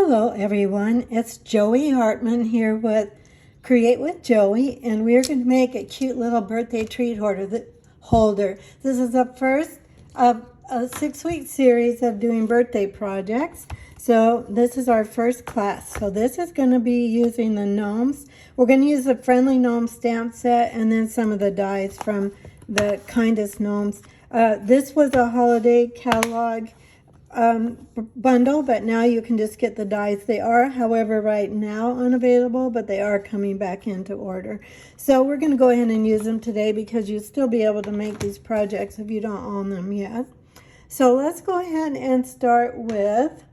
Hello everyone, it's Joey Hartman here with Create with Joey, and we're going to make a cute little birthday treat holder. This is the first of a 6-week series of doing birthday projects. So this is our first class. So this is going to be using the Gnomes. We're going to use the Friendly Gnome stamp set and then some of the dies from the Kindest Gnomes. This was a holiday catalog bundle, but now you can just get the dies. They are, however, right now unavailable, but they are coming back into order. So we're going to go ahead and use them today because you'll still be able to make these projects if you don't own them yet. So let's go ahead and start with,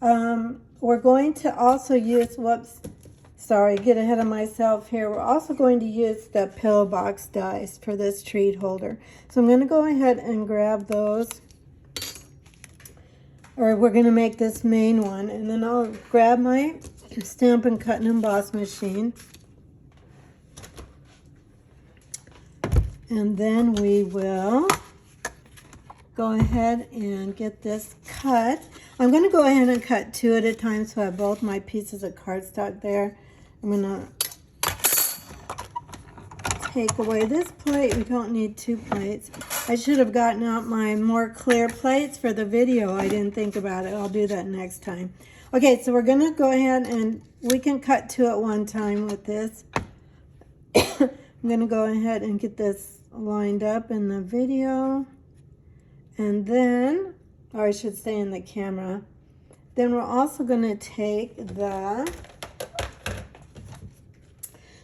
we're going to also use, get ahead of myself here. We're also going to use the pillow box dies for this treat holder. So I'm going to go ahead and grab those. Or we're going to make this main one, and then I'll grab my Stampin' Cut and Emboss machine, and then we will go ahead and get this cut. I'm going to go ahead and cut 2 at a time so I have both my pieces of cardstock there. I'm going to take away this plate. We don't need 2 plates. I should have gotten out my more clear plates for the video. I didn't think about it. I'll do that next time. Okay, so we're going to go ahead and we can cut 2 at one time with this. I'm going to go ahead and get this lined up in the video. And then, or I should say in the camera. Then we're also going to take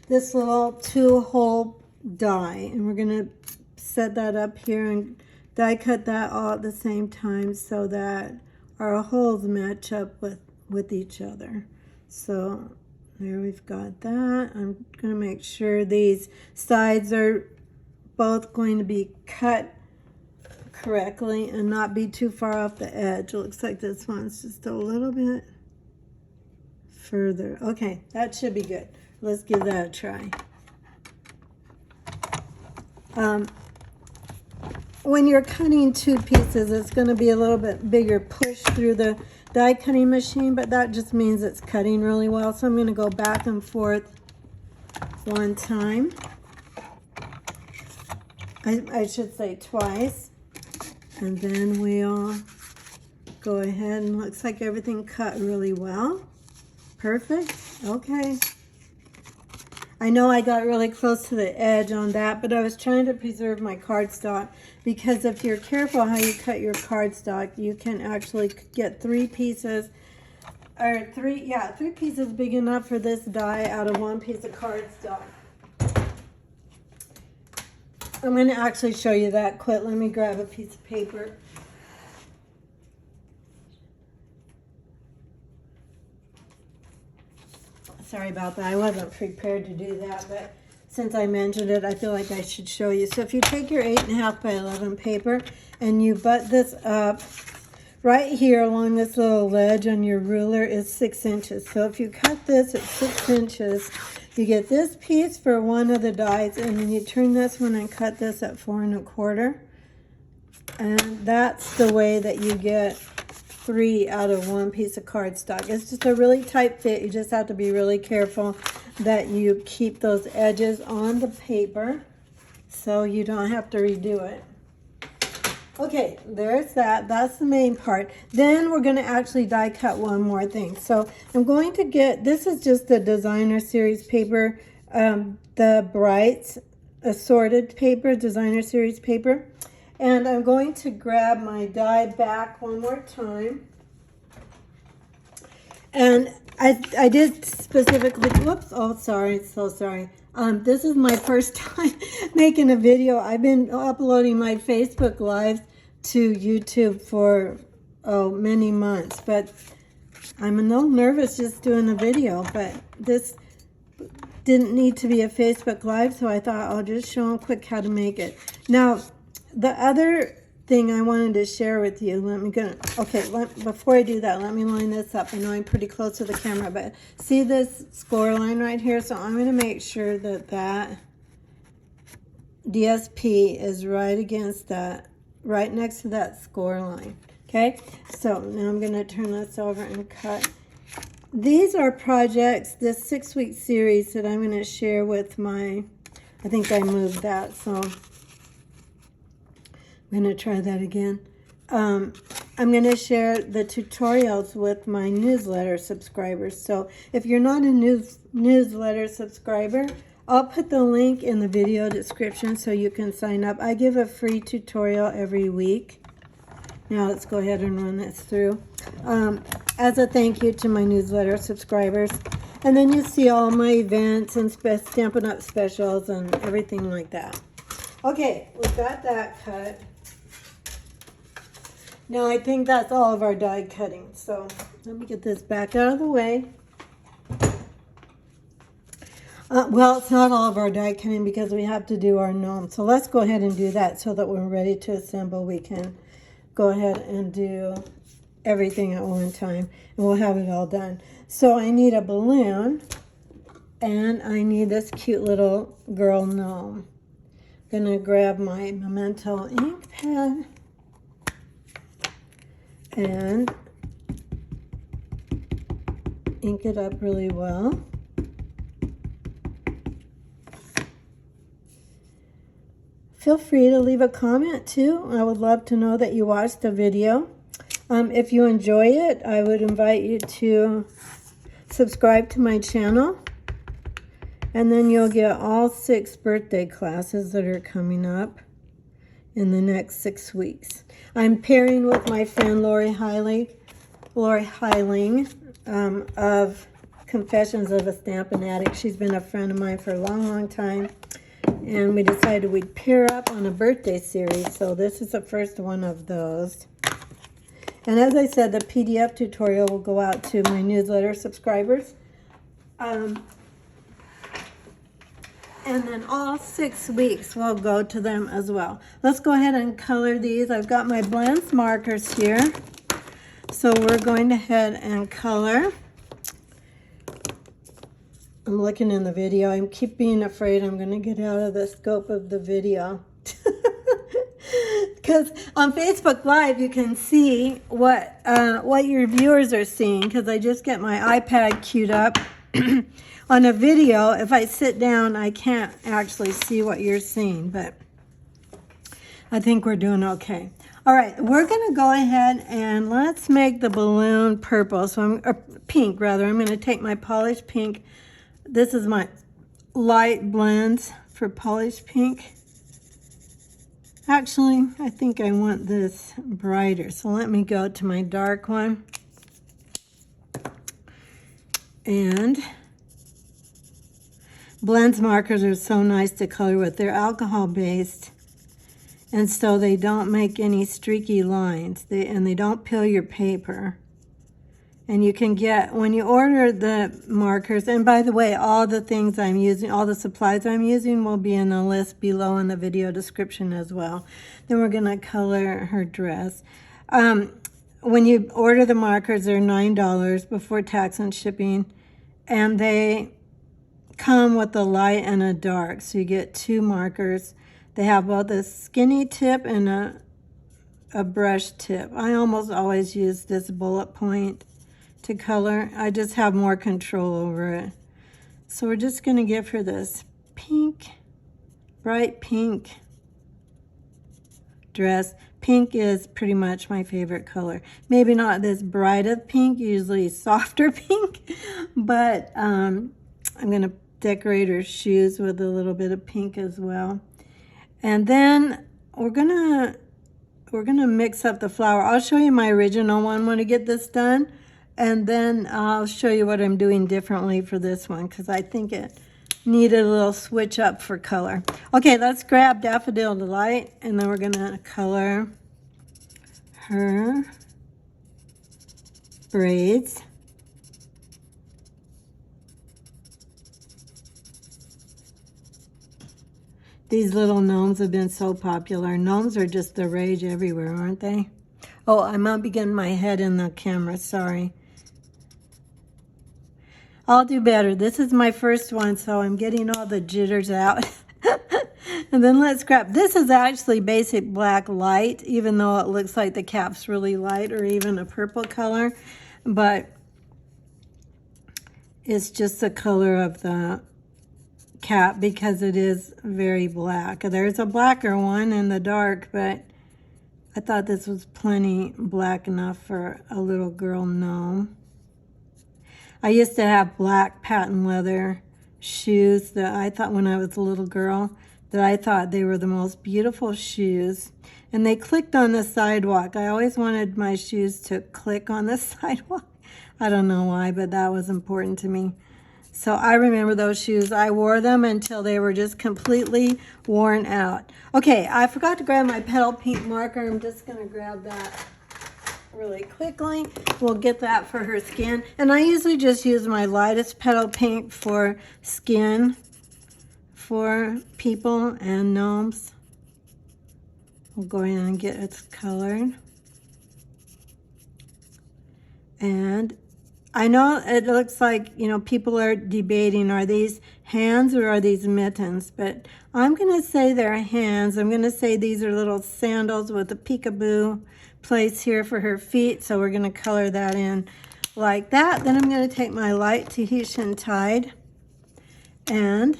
this little 2-hole die, and we're going to set that up here and die cut that all at the same time so that our holes match up with each other. So there we've got that. I'm going to make sure these sides are both going to be cut correctly and not be too far off the edge. It looks like this one's just a little bit further. Okay, that should be good. Let's give that a try. When you're cutting 2 pieces, it's going to be a little bit bigger push through the die cutting machine, but that just means it's cutting really well. So I'm going to go back and forth 1 time. I should say twice. And then we'll go ahead, and looks like everything cut really well. Perfect. Okay. I know I got really close to the edge on that, but I was trying to preserve my cardstock, because if you're careful how you cut your cardstock, you can actually get 3 pieces, or 3 pieces big enough for this die out of 1 piece of cardstock. I'm going to actually show you that quick. Let me grab a piece of paper. Sorry about that. I wasn't prepared to do that, but since I mentioned it, I feel like I should show you. So if you take your 8.5 by 11 paper and you butt this up, right here along this little ledge on your ruler is 6 inches. So if you cut this at 6 inches, you get this piece for one of the dies, and then you turn this one and cut this at 4 1/4. And that's the way that you get 3 out of 1 piece of cardstock. It's just a really tight fit. You just have to be really careful that you keep those edges on the paper so you don't have to redo it. Okay, there's that. That's the main part. Then we're going to actually die cut one more thing. So I'm going to get, this is just the designer series paper, the Brights assorted paper, designer series paper. And I'm going to grab my die back one more time. And I did specifically, whoops, oh, sorry, so sorry. This is my first time making a video. I've been uploading my Facebook Lives to YouTube for, many months. But I'm a little nervous just doing a video. But this didn't need to be a Facebook Live, so I thought I'll just show them quick how to make it. Now, the other thing I wanted to share with you, before I do that, let me line this up. I know I'm pretty close to the camera, but see this score line right here? So I'm going to make sure that that DSP is right against that, right next to that score line. Okay, so now I'm going to turn this over and cut these are projects, this 6-week series that I'm going to share with my, I think I moved that, so I'm going to try that again. I'm going to share the tutorials with my newsletter subscribers. So if you're not a newsletter subscriber, I'll put the link in the video description so you can sign up. I give a free tutorial every week. Now let's go ahead and run this through. As a thank you to my newsletter subscribers. And then you see all my events and Stampin' Up! Specials and everything like that. Okay, we've got that cut. Now I think that's all of our die cutting. So let me get this back out of the way. Well, it's not all of our die cutting because we have to do our gnome. So let's go ahead and do that so that when we're ready to assemble, we can go ahead and do everything at one time and we'll have it all done. So I need a balloon and I need this cute little girl gnome. I'm gonna grab my Memento ink pad and ink it up really well. Feel free to leave a comment too. I would love to know that you watched the video. If you enjoy it, I would invite you to subscribe to my channel. And then you'll get all 6 birthday classes that are coming up in the next 6 weeks. I'm pairing with my friend Lori Heiling of Confessions of a Stampin' Addict. She's been a friend of mine for a long, long time. And we decided we'd pair up on a birthday series. So this is the first one of those. And as I said, the PDF tutorial will go out to my newsletter subscribers. And then all 6 weeks will go to them as well. Let's go ahead and color these. I've got my blends markers here. So we're going to head and color. I'm looking in the video. I keep being afraid I'm going to get out of the scope of the video. Because on Facebook Live, you can see what your viewers are seeing, because I just get my iPad queued up. On a video, if I sit down, I can't actually see what you're seeing, but I think we're doing okay. All right, we're going to go ahead and let's make the balloon purple. So pink, rather. I'm going to take my polished pink. This is my light blends for polished pink. Actually, I think I want this brighter. So let me go to my dark one. And blends markers are so nice to color with. They're alcohol based. And so they don't make any streaky lines. And they don't peel your paper. And you can get, when you order the markers, and by the way, all the things I'm using, all the supplies I'm using will be in the list below in the video description as well. Then we're going to color her dress. When you order the markers, they're $9 before tax and shipping. And they come with a light and a dark. So you get 2 markers. They have both a skinny tip and a brush tip. I almost always use this bullet point to color. I just have more control over it. So we're just going to give her this pink, bright pink dress. Pink is pretty much my favorite color. Maybe not this bright of pink, usually softer pink, but I'm going to decorate her shoes with a little bit of pink as well. And then we're gonna mix up the flower. I'll show you my original one when I get this done. And then I'll show you what I'm doing differently for this one, because I think it needed a little switch up for color. Okay, let's grab Daffodil Delight, and then we're going to color her braids. These little gnomes have been so popular. Gnomes are just the rage everywhere, aren't they? Oh, I'm up against my head in the camera, sorry. I'll do better. This is my first one, so I'm getting all the jitters out. And then let's grab, this is actually basic black light, even though it looks like the cap's really light or even a purple color. But is just the color of the cap because it is very black. There's a blacker one in the dark, but I thought this was plenty black enough for a little girl gnome. I used to have black patent leather shoes that I thought when I was a little girl that I thought they were the most beautiful shoes. And they clicked on the sidewalk. I always wanted my shoes to click on the sidewalk. I don't know why, but that was important to me. So I remember those shoes. I wore them until they were just completely worn out. Okay, I forgot to grab my petal pink marker. I'm just going to grab that really quickly. We'll get that for her skin. And I usually just use my lightest petal pink for skin for people and gnomes. We'll go in and get it colored. And I know it looks like, you know, people are debating, are these hands or are these mittens? But I'm going to say they're hands. I'm going to say these are little sandals with a peekaboo place here for her feet. So we're going to color that in like that. Then I'm going to take my light Tahitian Tide and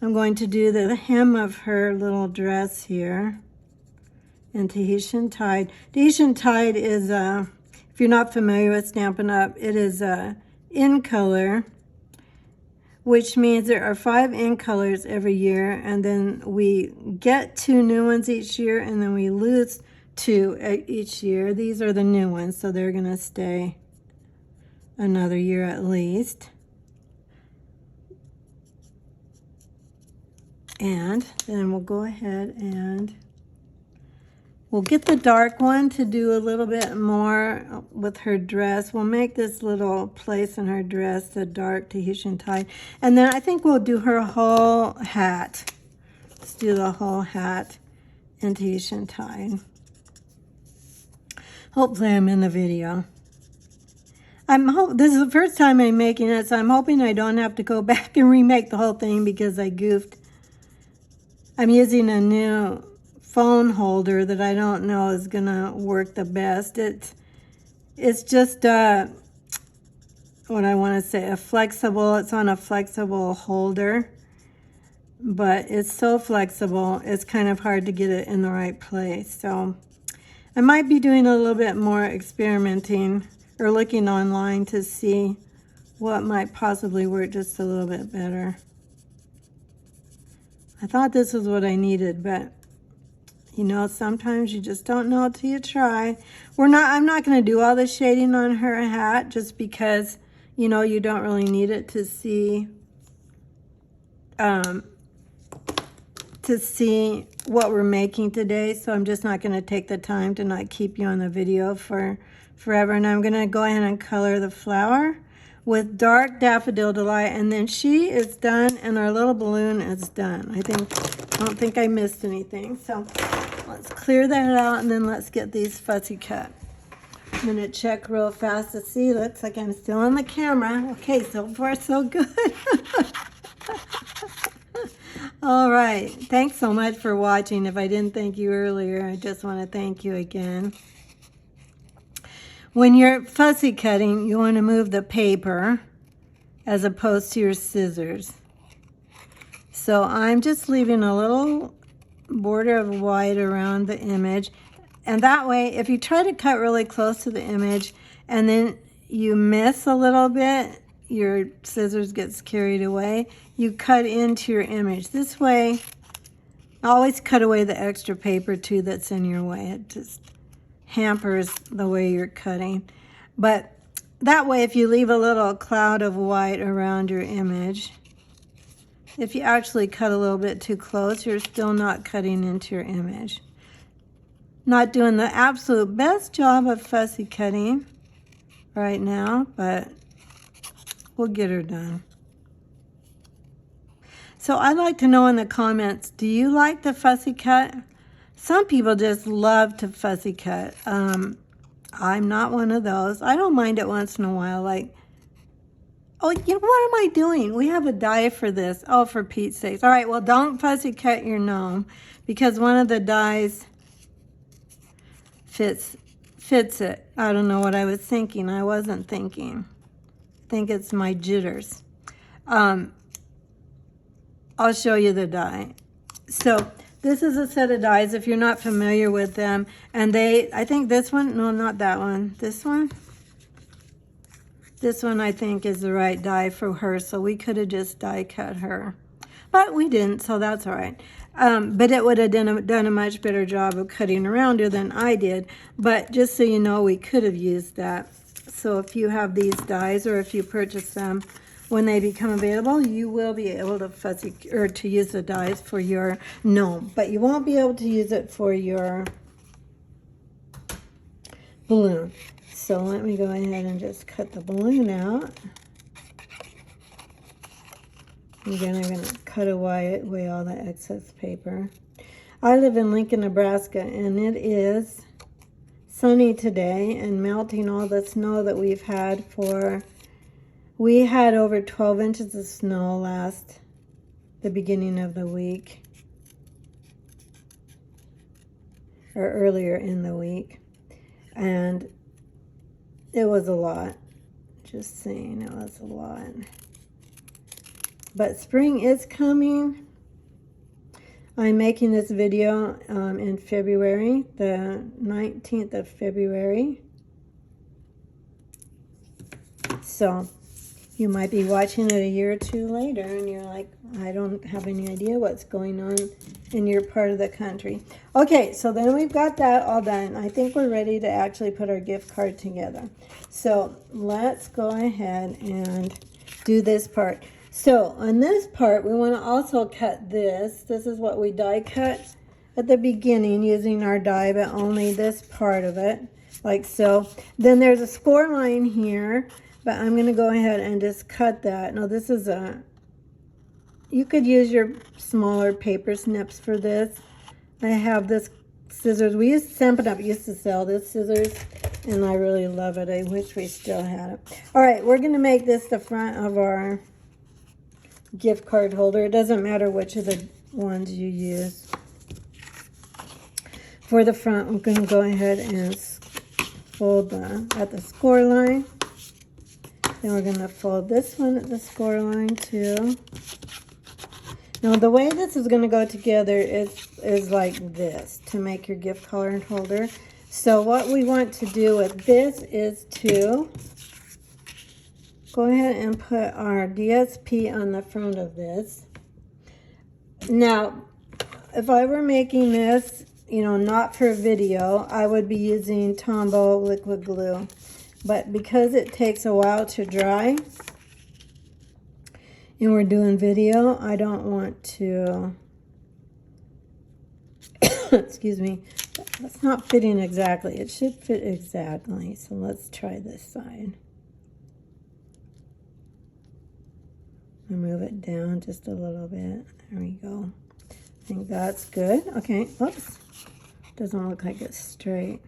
I'm going to do the hem of her little dress here in Tahitian Tide. Tahitian Tide is if you're not familiar with Stampin' Up, it is in color, which means there are 5 in colors every year, and then we get 2 new ones each year, and then we lose 2 each year. These are the new ones, so they're going to stay another year at least. And then we'll go ahead and we'll get the dark one to do a little bit more with her dress. We'll make this little place in her dress the dark Tahitian Tide. And then I think we'll do her whole hat. Let's do the whole hat in Tahitian Tide. Hopefully I'm in the video. This is the first time I'm making it, so I'm hoping I don't have to go back and remake the whole thing because I goofed. I'm using a new phone holder that I don't know is gonna work the best. It's just what I want to say, it's on a flexible holder, but it's so flexible it's kind of hard to get it in the right place. So I might be doing a little bit more experimenting or looking online to see what might possibly work just a little bit better. I thought this was what I needed, but you know, sometimes you just don't know until you try. I'm not going to do all the shading on her hat just because, you know, you don't really need it to see what we're making today. So I'm just not going to take the time to not keep you on the video for forever. And I'm going to go ahead and color the flower with dark Daffodil Delight, and then she is done and our little balloon is done. I don't think I missed anything. So let's clear that out and then let's get these fussy cut. I'm gonna check real fast to see. Looks like I'm still on the camera. Okay, so far so good. All right, thanks so much for watching. If I didn't thank you earlier, I just want to thank you again. When you're fussy cutting, you want to move the paper as opposed to your scissors. So I'm just leaving a little border of white around the image. And that way, if you try to cut really close to the image and then you miss a little bit, your scissors gets carried away, you cut into your image. This way, always cut away the extra paper too that's in your way. It just hampers the way you're cutting. But that way, if you leave a little cloud of white around your image, if you actually cut a little bit too close, you're still not cutting into your image. Not doing the absolute best job of fussy cutting right now, but we'll get her done. So I'd like to know in the comments, do you like the fussy cut? Some people just love to fussy cut. I'm not one of those. I don't mind it once in a while. Like, oh, you know, what am I doing? We have a die for this. Oh, for Pete's sakes. All right, well, don't fussy cut your gnome because one of the dies fits it. I don't know what I was thinking. I wasn't thinking. think it's my jitters. I'll show you the die. So this is a set of dies if you're not familiar with them. And I think this one, no, not that one. This one I think is the right die for her. So we could have just die cut her. But we didn't, so that's all right. But it would have done a much better job of cutting around her than I did. But just so you know, we could have used that. So if you have these dies or if you purchase them, when they become available, you will be able to use the dies for your gnome. But you won't be able to use it for your balloon. So let me go ahead and just cut the balloon out. Again, I'm going to cut away all the excess paper. I live in Lincoln, Nebraska, and it is sunny today and melting all the snow that we've had we had over 12 inches of snow the beginning of the week, or earlier in the week, and it was a lot. Just saying, it was a lot. But spring is coming. I'm making this video in February, the 19th of February. So you might be watching it a year or two later and you're like, I don't have any idea what's going on in your part of the country. Okay, so then we've got that all done. I think we're ready to actually put our gift card together. So let's go ahead and do this part. So on this part, we want to also cut this. This is what we die cut at the beginning using our die, but only this part of it, like so. Then there's a score line here, but I'm going to go ahead and just cut that. Now this is you could use your smaller paper snips for this. I have this scissors. We used Stampin' Up used to sell this scissors, and I really love it. I wish we still had it. All right, we're going to make this the front of our gift card holder. It doesn't matter which of the ones you use. For the front, I'm going to go ahead and fold at the score line. Then we're going to fold this one at the score line too. Now the way this is going to go together is like this to make your gift card holder. So what we want to do with this is to go ahead and put our DSP on the front of this. Now, if I were making this, not for video, I would be using Tombow liquid glue. But because it takes a while to dry, and we're doing video, I don't want to, excuse me, that's not fitting exactly. It should fit exactly. So let's try this side. I'll move it down just a little bit. There we go. I think that's good. Okay, oops. Doesn't look like it's straight.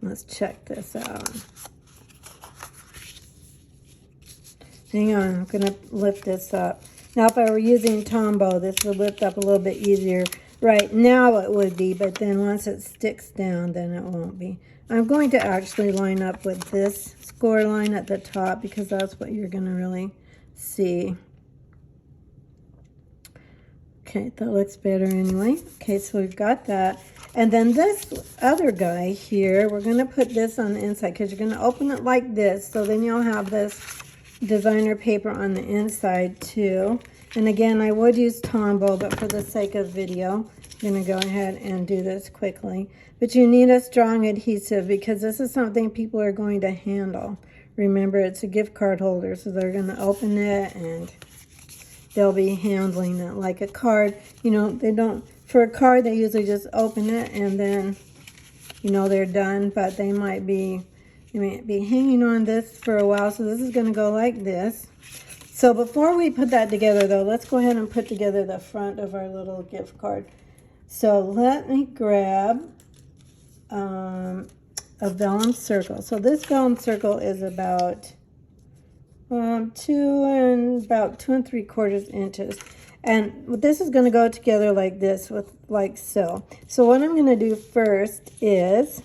Let's check this out. Hang on, I'm going to lift this up. Now, if I were using Tombow, this would lift up a little bit easier. Right now it would be, but then once it sticks down, then it won't be. I'm going to actually line up with this score line at the top because that's what you're going to really see. Okay, that looks better anyway. Okay, so we've got that. And then this other guy here, we're going to put this on the inside because you're going to open it like this. So then you'll have this designer paper on the inside too. And again, I would use Tombow, but for the sake of video, I'm going to go ahead and do this quickly. But you need a strong adhesive because this is something people are going to handle. Remember, it's a gift card holder, so they're going to open it and they'll be handling it like a card. They don't, for a card, they usually just open it and then, they're done, but they might be hanging on this for a while. So this is going to go like this. So before we put that together, though, let's go ahead and put together the front of our little gift card. So let me grab a vellum circle. So this vellum circle is about 2 3/4 inches. And this is going to go together like this, like so. So what I'm going to do first is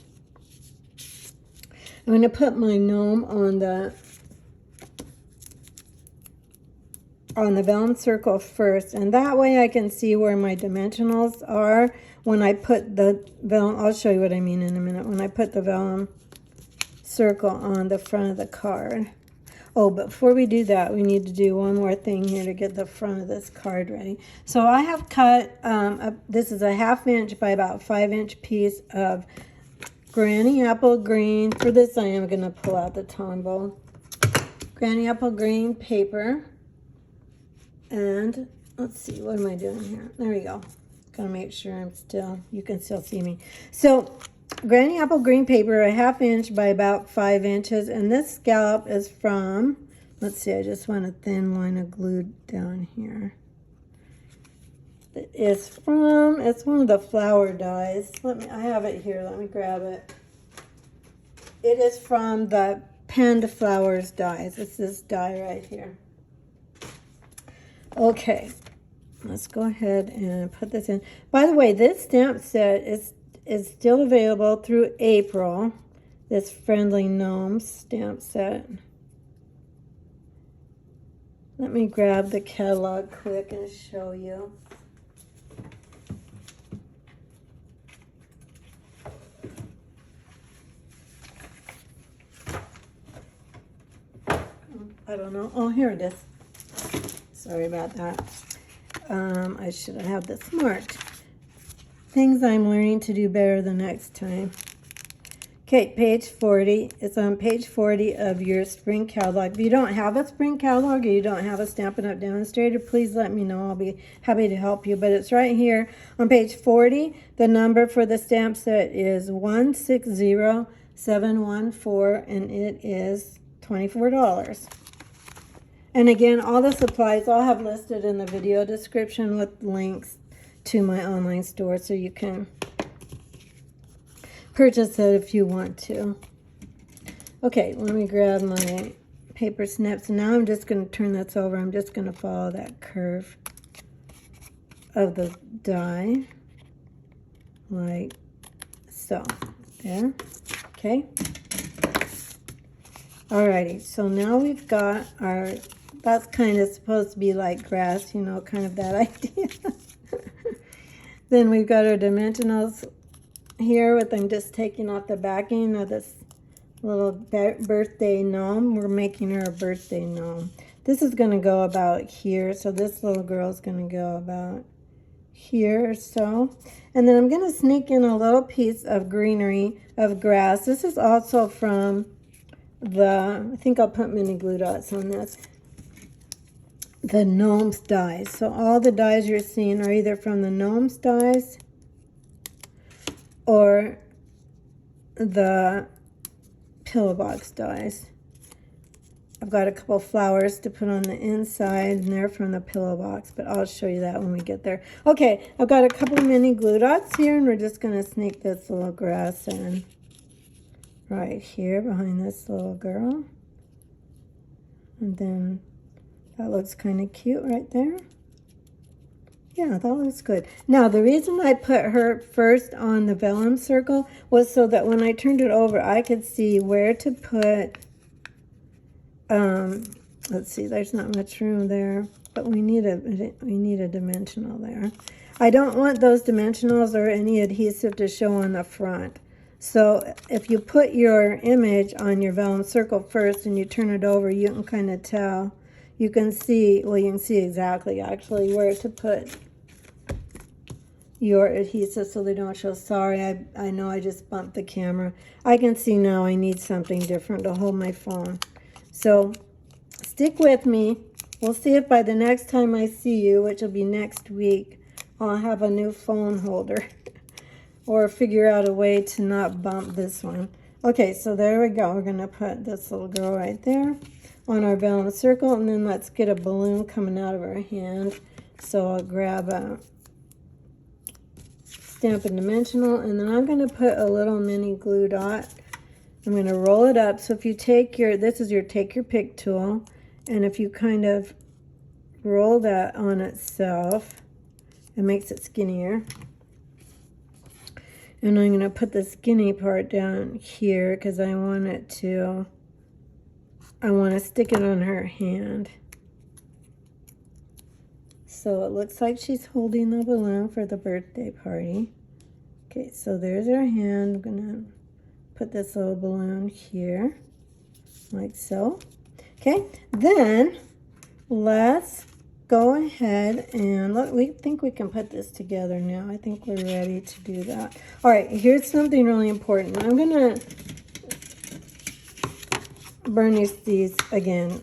I'm going to put my gnome on the vellum circle first, and that way I can see where my dimensionals are when I put the vellum. I'll show you what I mean in a minute. When I put the vellum circle on the front of the card. Oh, but before we do that, we need to do one more thing here to get the front of this card ready. So I have cut, this is a 1/2 inch by about 5 inch piece of Granny Apple Green. For this, I am going to pull out the Tombow. Granny Apple Green paper. And let's see, what am I doing here? There we go. Gotta make sure you can still see me. So, Granny Apple Green paper, a 1/2 inch by about 5 inches. And this scallop is from, let's see, I just want a thin line of glue down here. It's one of the flower dies. I have it here, let me grab it. It is from the Penned Flowers dies. It's this die right here. Okay, let's go ahead and put this in. By the way, this stamp set is still available through April. This Friendly Gnomes stamp set. Let me grab the catalog quick and show you. I don't know. Oh, here it is. Sorry about that. I should have had this marked. Things I'm learning to do better the next time. Okay, page 40. It's on page 40 of your spring catalog. If you don't have a spring catalog or you don't have a Stampin' Up! Demonstrator, please let me know. I'll be happy to help you. But it's right here on page 40. The number for the stamp set is 160714, and it is $24. And again, all the supplies I'll have listed in the video description with links to my online store so you can purchase it if you want to. Okay, let me grab my paper snips. Now I'm just going to turn this over. I'm just going to follow that curve of the die like so. There. Okay. Alrighty, so now we've got our, that's kind of supposed to be like grass, you know, kind of that idea. Then we've got our dimensionals here with, I'm just taking off the backing of this little birthday gnome. We're making her a birthday gnome. This is going to go about here, so this little girl is going to go about here or so. And then I'm going to sneak in a little piece of greenery of grass. This is also from I think I'll put mini glue dots on this, the Gnomes dies. So all the dies you're seeing are either from the Gnomes dies or the Pillow Box dies. I've got a couple flowers to put on the inside, and they're from the Pillow Box, but I'll show you that when we get there. Okay, I've got a couple mini glue dots here, and we're just going to sneak this little grass in right here behind this little girl. And then that looks kind of cute right there. Yeah, that looks good. Now, the reason I put her first on the vellum circle was so that when I turned it over, I could see where to put, let's see, there's not much room there, but we need a dimensional there. I don't want those dimensionals or any adhesive to show on the front. So if you put your image on your vellum circle first and you turn it over, you can kind of tell. You can see, well, you can see exactly actually where to put your adhesive so they don't show. Sorry, I know I just bumped the camera. I can see now I need something different to hold my phone. So stick with me. We'll see if by the next time I see you, which will be next week, I'll have a new phone holder. Or figure out a way to not bump this one. Okay, so there we go. We're going to put this little girl right there on our vellum circle, and then let's get a balloon coming out of her hand. So I'll grab a Stampin' Dimensional, and then I'm going to put a little mini glue dot. I'm going to roll it up. So if you take your, this is your take your pick tool, and if you kind of roll that on itself, it makes it skinnier. And I'm going to put the skinny part down here because I want to stick it on her hand. So it looks like she's holding the balloon for the birthday party. Okay, so there's her hand. I'm going to put this little balloon here, like so. Okay, then let's go ahead and look. We think we can put this together now. I think we're ready to do that. All right, here's something really important. I'm going to burnish these again.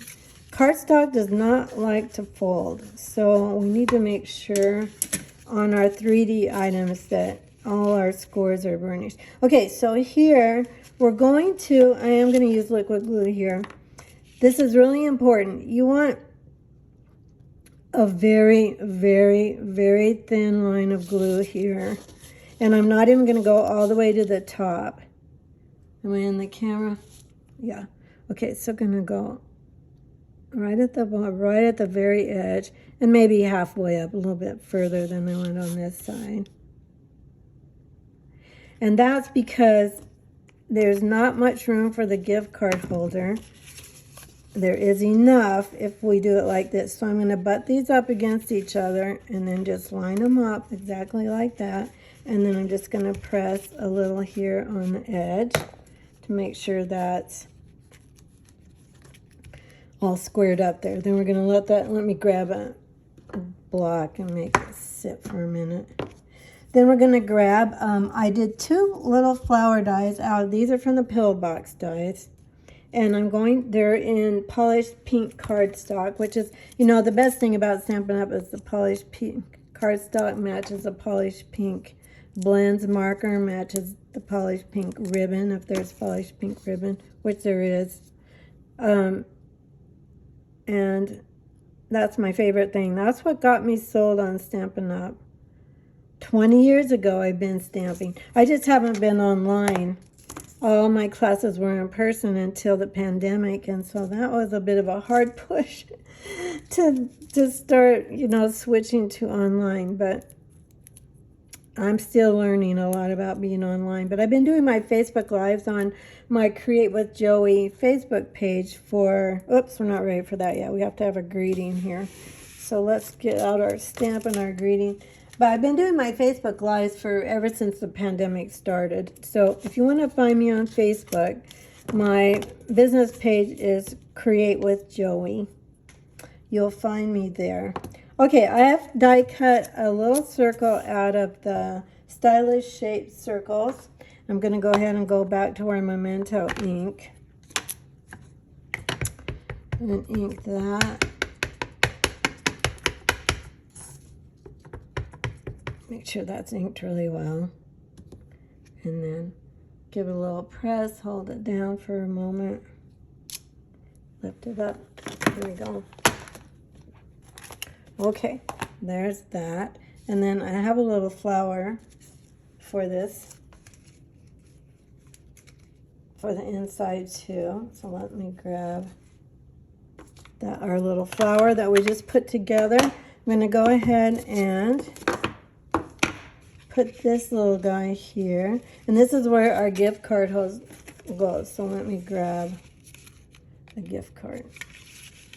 Cardstock does not like to fold, so we need to make sure on our 3D items that all our scores are burnished. Okay, so here we're going to, I am going to use liquid glue here. This is really important. You want a very, very, very thin line of glue here. And I'm not even going to go all the way to the top. Am I in the camera? Yeah. Okay, so going to go right at the very edge, and maybe halfway up, a little bit further than I went on this side. And that's because there's not much room for the gift card holder. There is enough if we do it like this. So I'm going to butt these up against each other and then just line them up exactly like that. And then I'm just going to press a little here on the edge to make sure that's all squared up there. Then we're going to let me grab a block and make it sit for a minute. Then we're going to grab, I did 2 little flower dies out. These are from the Pillbox dies. And they're in polished pink cardstock, which is, you know, the best thing about Stampin' Up! Is the polished pink cardstock matches the polished pink blends marker, matches the polished pink ribbon, if there's polished pink ribbon, which there is. And that's my favorite thing. That's what got me sold on Stampin' Up! 20 years ago I've been stamping. I just haven't been online. All my classes were in person until the pandemic, and so that was a bit of a hard push to start, you know, switching to online. But I'm still learning a lot about being online. But I've been doing my Facebook Lives on my Create with Joey Facebook page for, oops, we're not ready for that yet. We have to have a greeting here. So let's get out our stamp and our greeting. But I've been doing my Facebook Lives ever since the pandemic started. So if you want to find me on Facebook, my business page is Create with Joey. You'll find me there. Okay, I have die cut a little circle out of the stylish shaped circles. I'm going to go ahead and go back to our Memento ink and ink that. Make sure that's inked really well. And then give it a little press, hold it down for a moment. Lift it up. There we go. Okay, there's that. And then I have a little flower for this, for the inside too. So let me grab our little flower that we just put together. I'm going to go ahead and put this little guy here, and this is where our gift card goes. So let me grab a gift card.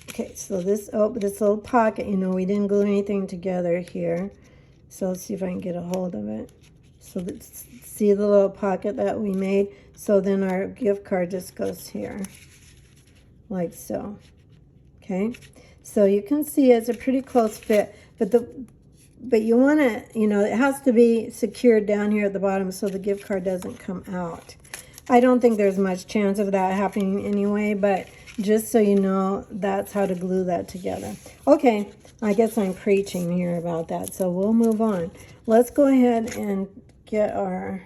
Okay, so this little pocket, you know, we didn't glue anything together here. So let's see if I can get a hold of it. So see the little pocket that we made? So then our gift card just goes here, like so. Okay, so you can see it's a pretty close fit, but you want to, you know, it has to be secured down here at the bottom so the gift card doesn't come out. I don't think there's much chance of that happening anyway, but just so you know, that's how to glue that together. Okay, I guess I'm preaching here about that, so we'll move on. Let's go ahead and get our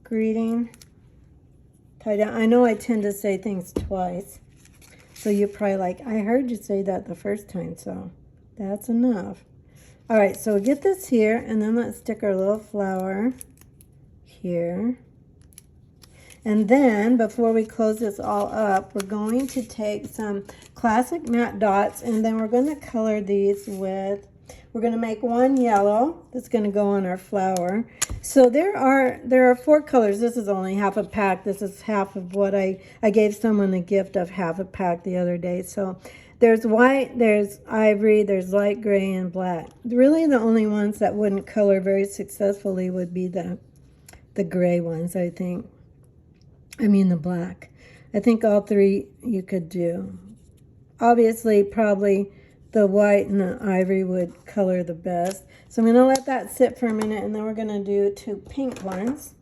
greeting tied down. I know I tend to say things twice, so you're probably like, I heard you say that the first time, so that's enough. All right, so we'll get this here, and then let's stick our little flower here. And then, before we close this all up, we're going to take some classic matte dots, and then we're going to color these with We're going to make one yellow that's going to go on our flower. So there are 4 colors. This is only half a pack. This is half of what I gave someone a gift of half a pack the other day. So there's white, there's ivory, there's light gray, and black. Really the only ones that wouldn't color very successfully would be the gray ones, I think. I mean the black. I think all 3 you could do. Obviously, probably the white and the ivory would color the best. So I'm going to let that sit for a minute, and then we're going to do 2 pink ones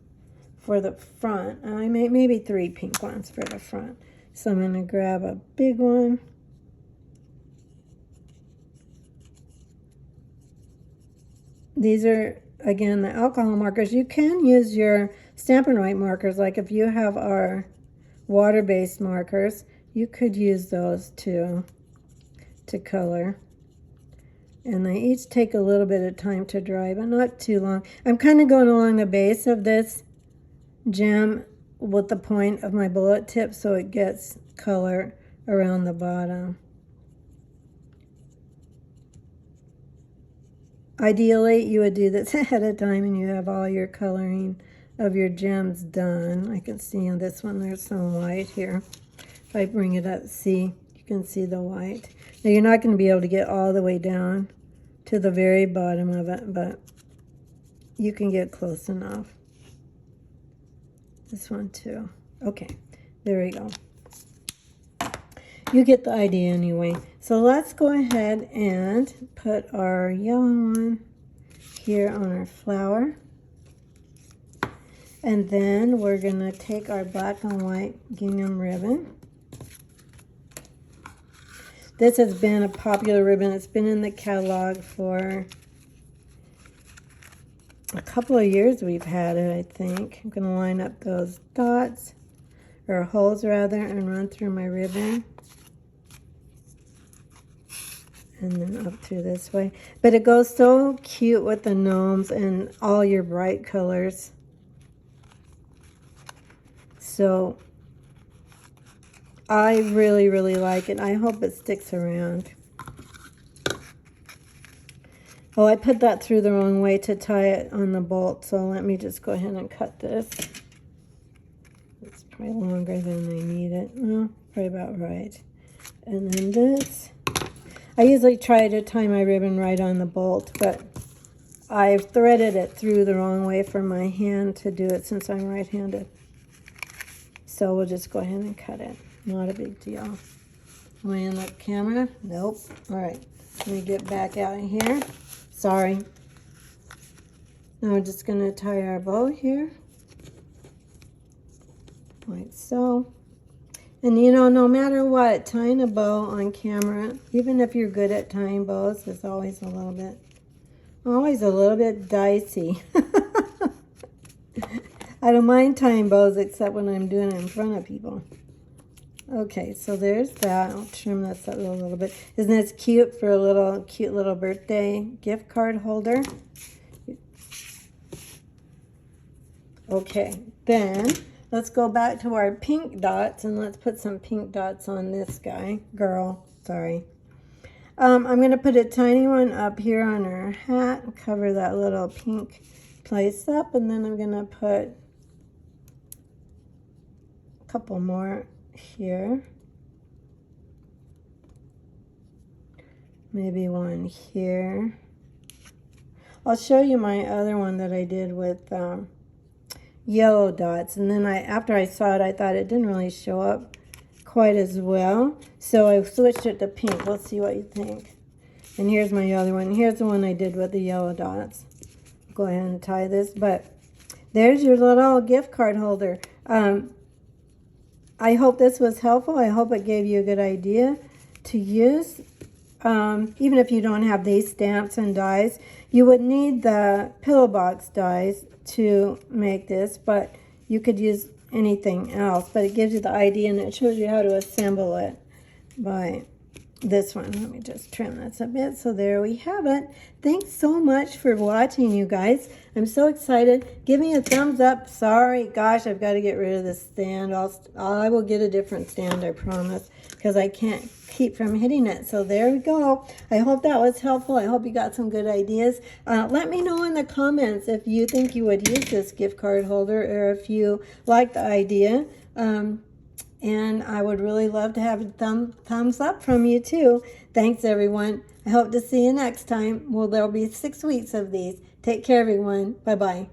for the front. I maybe 3 pink ones for the front. So I'm going to grab a big one. These are, again, the alcohol markers. You can use your Stampin' Up markers, like if you have our water-based markers, you could use those to color. And they each take a little bit of time to dry, but not too long. I'm kind of going along the base of this gem with the point of my bullet tip so it gets color around the bottom. Ideally, you would do this ahead of time and you have all your coloring of your gems done. I can see on this one there's some white here. If I bring it up, see, you can see the white. Now you're not going to be able to get all the way down to the very bottom of it, but you can get close enough. This one too. Okay, there we go. You get the idea anyway. So let's go ahead and put our yellow one here on our flower. And then we're going to take our black and white gingham ribbon. This has been a popular ribbon. It's been in the catalog for a couple of years we've had it, I think. I'm going to line up those dots, or holes rather, and run through my ribbon. And then up through this way. But it goes so cute with the gnomes and all your bright colors. So I really, really like it. I hope it sticks around. Oh, I put that through the wrong way to tie it on the bolt. So let me just go ahead and cut this. It's probably longer than I need it. Well, probably about right. And then this. I usually try to tie my ribbon right on the bolt, but I've threaded it through the wrong way for my hand to do it since I'm right-handed. So we'll just go ahead and cut it. Not a big deal. Am I in the camera? Nope. All right. Let me get back out of here. Sorry. Now we're just going to tie our bow here. Like so. And you know, no matter what, tying a bow on camera, even if you're good at tying bows, is always a little bit dicey. I don't mind tying bows except when I'm doing it in front of people. Okay, so there's that. I'll trim this up a little bit. Isn't this cute for a cute little birthday gift card holder? Okay, then let's go back to our pink dots and let's put some pink dots on this girl. I'm going to put a tiny one up here on her hat and cover that little pink place up, and then I'm going to put a couple more here. Maybe one here. I'll show you my other one that I did with yellow dots, and then after I saw it, I thought it didn't really show up quite as well, so I switched it to pink. Let's see what you think. And here's my other one. Here's the one I did with the yellow dots. Go ahead and tie this, but there's your little gift card holder. I hope this was helpful. I hope it gave you a good idea to use. Even if you don't have these stamps and dies, you would need the pillow box dies to make this, but you could use anything else. But it gives you the idea, and it shows you how to assemble it by this one. Let me just trim this a bit. So there we have it. Thanks so much for watching, you guys. I'm so excited. Give me a thumbs up. Sorry, gosh, I've got to get rid of this stand. I will get a different stand, I promise, because I can't keep from hitting it. So there we go. I hope that was helpful. I hope you got some good ideas. Let me know in the comments if you think you would use this gift card holder, or if you like the idea. And I would really love to have a thumbs up from you too. Thanks, everyone. I hope to see you next time. Well, there'll be 6 weeks of these. Take care, everyone. Bye-bye.